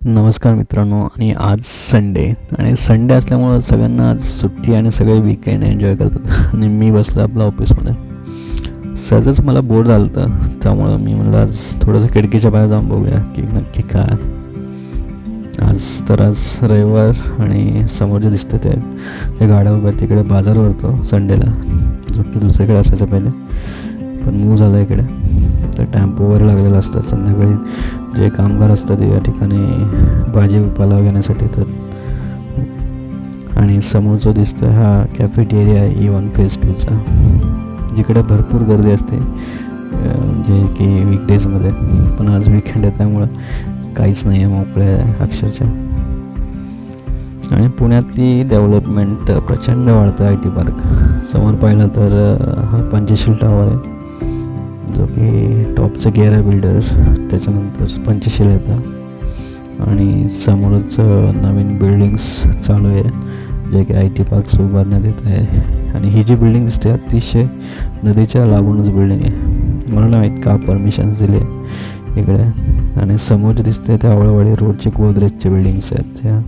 नमस्कार मित्रांनो. आणि आज संडे असल्यामुळं सगळ्यांना आज सुट्टी आणि सगळे वीकेंड एन्जॉय करतात. आणि मी बसलो आपल्या ऑफिसमध्ये. सहजच मला बोर झालं होतं, त्यामुळं मी म्हणलं आज थोडंसं खिडकीच्या बाहेर जाऊन बघूया की नक्की काय. आज रविवार आणि समोर जे दिसते ते गाड्या उभ्या तिकडे बाजार भरतो संडेला, जो की दुसरीकडे असायचं पहिले, पण मूव झालं इकडे. तर टॅम्पो वगैरे लागलेलं असतात संध्याकाळी. जे कामगार असतात या ठिकाणी भाजीपाला घेण्यासाठी. तर आणि समोर जो दिसतो हा कॅफेटेरिया आहे E1 फेज 2चा, जिकडे भरपूर गर्दी असते जे की वीकडेजमध्ये. पण आज वीकेंड आहे त्यामुळं काहीच नाही आहे, मोकळे आहे अक्षरशः. आणि पुण्यातली डेव्हलपमेंट प्रचंड वाढतं. IT पार्क समोर पाहिलं तर हा पंचशील टॉवर आहे, जो की टॉपचं गेअर आहे बिल्डर. त्याच्यानंतर पंचशील येतं आणि समोरच नवीन बिल्डिंग्स चालू आहे, जे की IT पार्क्स उभारण्यात येत आहे. आणि ही जी बिल्डिंग दिसते अतिशय नदीच्या लागूनच बिल्डिंग आहे. मला नाही माहीत का परमिशन्स दिले इकडे. आणि समोर जे दिसते त्या आवळवाडी रोडचे गोदरेजचे बिल्डिंग्स आहेत त्या.